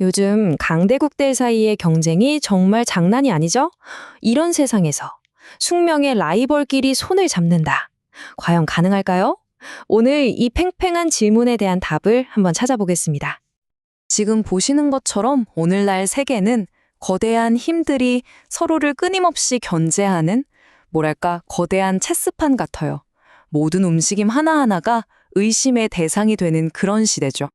요즘 강대국들 사이의 경쟁이 정말 장난이 아니죠? 이런 세상에서 숙명의 라이벌끼리 손을 잡는다. 과연 가능할까요? 오늘 이 팽팽한 질문에 대한 답을 한번 찾아보겠습니다. 지금 보시는 것처럼 오늘날 세계는 거대한 힘들이 서로를 끊임없이 견제하는, 뭐랄까, 거대한 체스판 같아요. 모든 움직임 하나하나가 의심의 대상이 되는 그런 시대죠.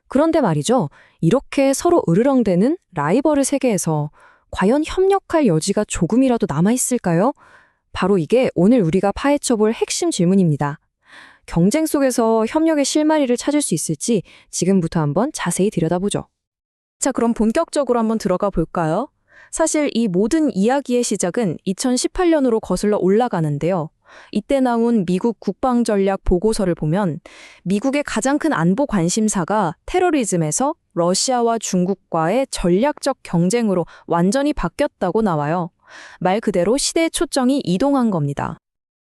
그런데 말이죠. 이렇게 서로 으르렁대는 라이벌의 세계에서 과연 협력할 여지가 조금이라도 남아있을까요? 바로 이게 오늘 우리가 파헤쳐볼 핵심 질문입니다. 경쟁 속에서 협력의 실마리를 찾을 수 있을지 지금부터 한번 자세히 들여다보죠. 자, 그럼 본격적으로 한번 들어가 볼까요? 사실 이 모든 이야기의 시작은 2018년으로 거슬러 올라가는데요. 이때 나온 미국 국방전략 보고서를 보면 미국의 가장 큰 안보 관심사가 테러리즘에서 러시아와 중국과의 전략적 경쟁으로 완전히 바뀌었다고 나와요. 말 그대로 시대의 초점이 이동한 겁니다.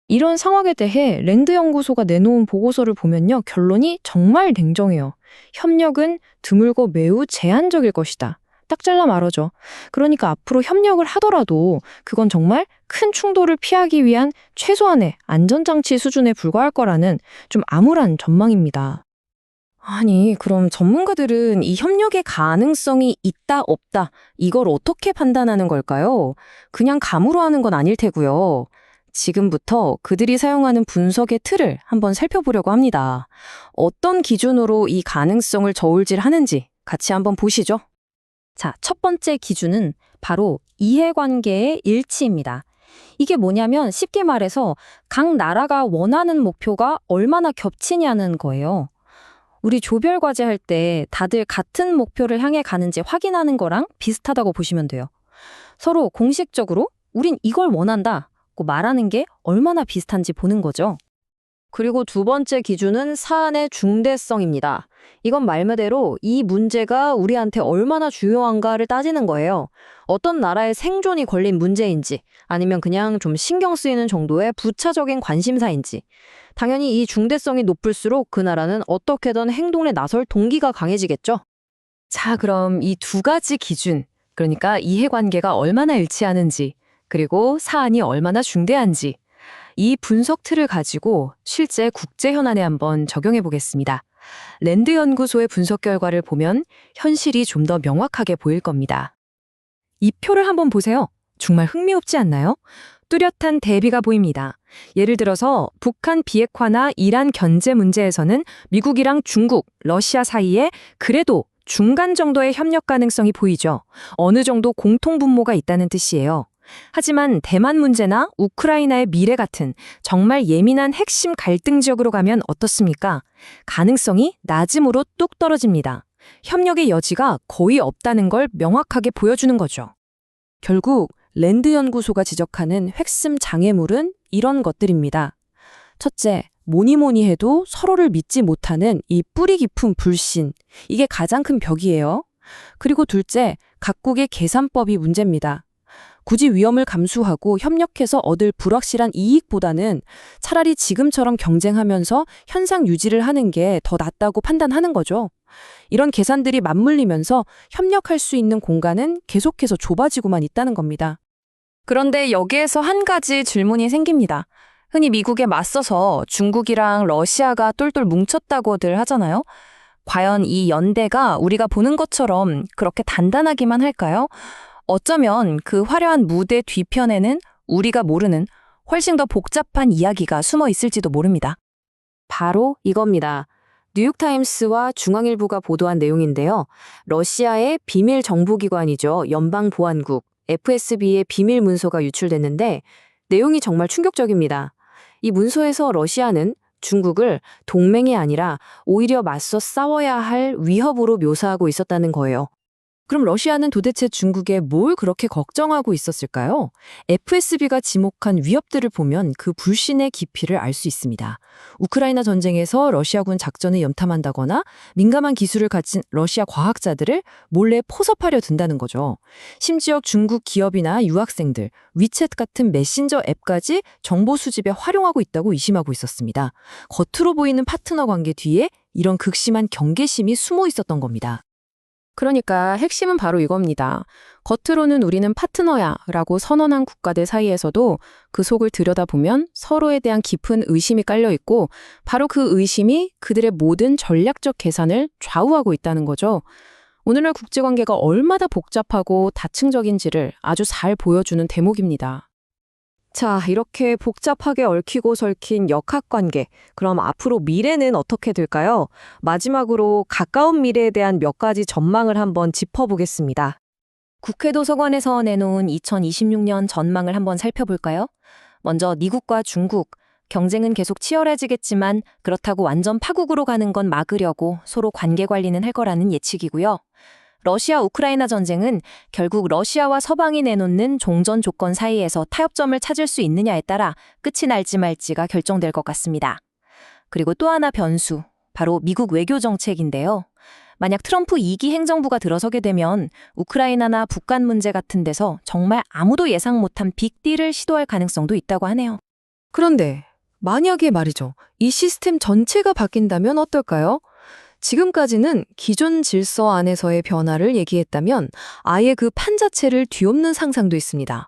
이런 상황에 대해 랜드 연구소가 내놓은 보고서를 보면요. 결론이 정말 냉정해요. 협력은 드물고 매우 제한적일 것이다. 딱 잘라 말하죠. 그러니까 앞으로 협력을 하더라도 그건 정말 큰 충돌을 피하기 위한 최소한의 안전장치 수준에 불과할 거라는 좀 암울한 전망입니다. 아니, 그럼 전문가들은 이 협력의 가능성이 있다, 없다, 이걸 어떻게 판단하는 걸까요? 그냥 감으로 하는 건 아닐 테고요. 지금부터 그들이 사용하는 분석의 틀을 한번 살펴보려고 합니다. 어떤 기준으로 이 가능성을 저울질하는지 같이 한번 보시죠. 자, 첫 번째 기준은 바로 이해관계의 일치입니다. 이게 뭐냐면 쉽게 말해서 각 나라가 원하는 목표가 얼마나 겹치냐는 거예요. 우리 조별과제 할 때 다들 같은 목표를 향해 가는지 확인하는 거랑 비슷하다고 보시면 돼요. 서로 공식적으로 우린 이걸 원한다고 말하는 게 얼마나 비슷한지 보는 거죠. 그리고 두 번째 기준은 사안의 중대성입니다. 이건 말 그대로 이 문제가 우리한테 얼마나 중요한가를 따지는 거예요. 어떤 나라의 생존이 걸린 문제인지 아니면 그냥 좀 신경 쓰이는 정도의 부차적인 관심사인지. 당연히 이 중대성이 높을수록 그 나라는 어떻게든 행동에 나설 동기가 강해지겠죠. 자, 그럼 이 두 가지 기준, 그러니까 이해관계가 얼마나 일치하는지, 그리고 사안이 얼마나 중대한지, 이 분석 틀을 가지고 실제 국제 현안에 한번 적용해 보겠습니다. 랜드 연구소의 분석 결과를 보면 현실이 좀 더 명확하게 보일 겁니다. 이 표를 한번 보세요. 정말 흥미롭지 않나요? 뚜렷한 대비가 보입니다. 예를 들어서 북한 비핵화나 이란 견제 문제에서는 미국이랑 중국, 러시아 사이에 그래도 중간 정도의 협력 가능성이 보이죠. 어느 정도 공통 분모가 있다는 뜻이에요. 하지만 대만 문제나 우크라이나의 미래 같은 정말 예민한 핵심 갈등 지역으로 가면 어떻습니까? 가능성이 낮음으로 뚝 떨어집니다. 협력의 여지가 거의 없다는 걸 명확하게 보여주는 거죠. 결국 랜드 연구소가 지적하는 핵심 장애물은 이런 것들입니다. 첫째, 뭐니 해도 서로를 믿지 못하는 이 뿌리 깊은 불신. 이게 가장 큰 벽이에요. 그리고 둘째, 각국의 계산법이 문제입니다. 굳이 위험을 감수하고 협력해서 얻을 불확실한 이익보다는 차라리 지금처럼 경쟁하면서 현상 유지를 하는 게 더 낫다고 판단하는 거죠. 이런 계산들이 맞물리면서 협력할 수 있는 공간은 계속해서 좁아지고만 있다는 겁니다. 그런데 여기에서 한 가지 질문이 생깁니다. 흔히 미국에 맞서서 중국이랑 러시아가 똘똘 뭉쳤다고들 하잖아요. 과연 이 연대가 우리가 보는 것처럼 그렇게 단단하기만 할까요? 어쩌면 그 화려한 무대 뒤편에는 우리가 모르는 훨씬 더 복잡한 이야기가 숨어 있을지도 모릅니다. 바로 이겁니다. 뉴욕타임스와 중앙일보가 보도한 내용인데요. 러시아의 비밀 정보기관이죠. 연방보안국, FSB의 비밀 문서가 유출됐는데 내용이 정말 충격적입니다. 이 문서에서 러시아는 중국을 동맹이 아니라 오히려 맞서 싸워야 할 위협으로 묘사하고 있었다는 거예요. 그럼 러시아는 도대체 중국에 뭘 그렇게 걱정하고 있었을까요? FSB가 지목한 위협들을 보면 그 불신의 깊이를 알 수 있습니다. 우크라이나 전쟁에서 러시아군 작전을 염탐한다거나 민감한 기술을 가진 러시아 과학자들을 몰래 포섭하려 든다는 거죠. 심지어 중국 기업이나 유학생들, 위챗 같은 메신저 앱까지 정보 수집에 활용하고 있다고 의심하고 있었습니다. 겉으로 보이는 파트너 관계 뒤에 이런 극심한 경계심이 숨어 있었던 겁니다. 그러니까 핵심은 바로 이겁니다. 겉으로는 우리는 파트너야 라고 선언한 국가들 사이에서도 그 속을 들여다보면 서로에 대한 깊은 의심이 깔려 있고 바로 그 의심이 그들의 모든 전략적 계산을 좌우하고 있다는 거죠. 오늘날 국제관계가 얼마나 복잡하고 다층적인지를 아주 잘 보여주는 대목입니다. 자, 이렇게 복잡하게 얽히고 설킨 역학관계. 그럼 앞으로 미래는 어떻게 될까요? 마지막으로 가까운 미래에 대한 몇 가지 전망을 한번 짚어보겠습니다. 국회 도서관에서 내놓은 2026년 전망을 한번 살펴볼까요? 먼저 미국과 중국. 경쟁은 계속 치열해지겠지만 그렇다고 완전 파국으로 가는 건 막으려고 서로 관계 관리는 할 거라는 예측이고요. 러시아 우크라이나 전쟁은 결국 러시아와 서방이 내놓는 종전 조건 사이에서 타협점을 찾을 수 있느냐에 따라 끝이 날지 말지가 결정될 것 같습니다. 그리고 또 하나 변수, 바로 미국 외교 정책인데요. 만약 트럼프 2기 행정부가 들어서게 되면 우크라이나나 북한 문제 같은 데서 정말 아무도 예상 못한 빅딜을 시도할 가능성도 있다고 하네요. 그런데 만약에 말이죠. 이 시스템 전체가 바뀐다면 어떨까요? 지금까지는 기존 질서 안에서의 변화를 얘기했다면 아예 그 판 자체를 뒤엎는 상상도 있습니다.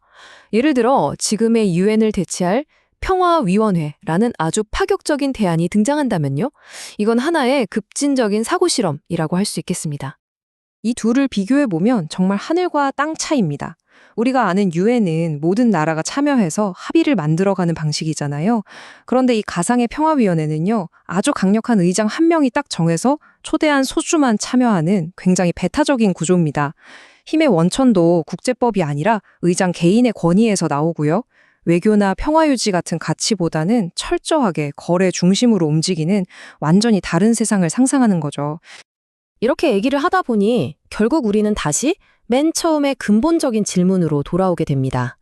예를 들어 지금의 유엔을 대체할 평화위원회라는 아주 파격적인 대안이 등장한다면요. 이건 하나의 급진적인 사고 실험이라고 할 수 있겠습니다. 이 둘을 비교해보면 정말 하늘과 땅 차이입니다. 우리가 아는 유엔은 모든 나라가 참여해서 합의를 만들어가는 방식이잖아요. 그런데 이 가상의 평화위원회는요, 아주 강력한 의장 한 명이 딱 정해서 초대한 소수만 참여하는 굉장히 배타적인 구조입니다. 힘의 원천도 국제법이 아니라 의장 개인의 권위에서 나오고요. 외교나 평화유지 같은 가치보다는 철저하게 거래 중심으로 움직이는 완전히 다른 세상을 상상하는 거죠. 이렇게 얘기를 하다 보니 결국 우리는 다시 맨 처음에 근본적인 질문으로 돌아오게 됩니다.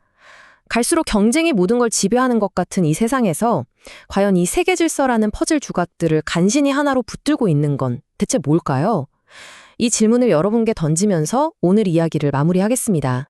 갈수록 경쟁이 모든 걸 지배하는 것 같은 이 세상에서 과연 이 세계 질서라는 퍼즐 조각들을 간신히 하나로 붙들고 있는 건 대체 뭘까요? 이 질문을 여러분께 던지면서 오늘 이야기를 마무리하겠습니다.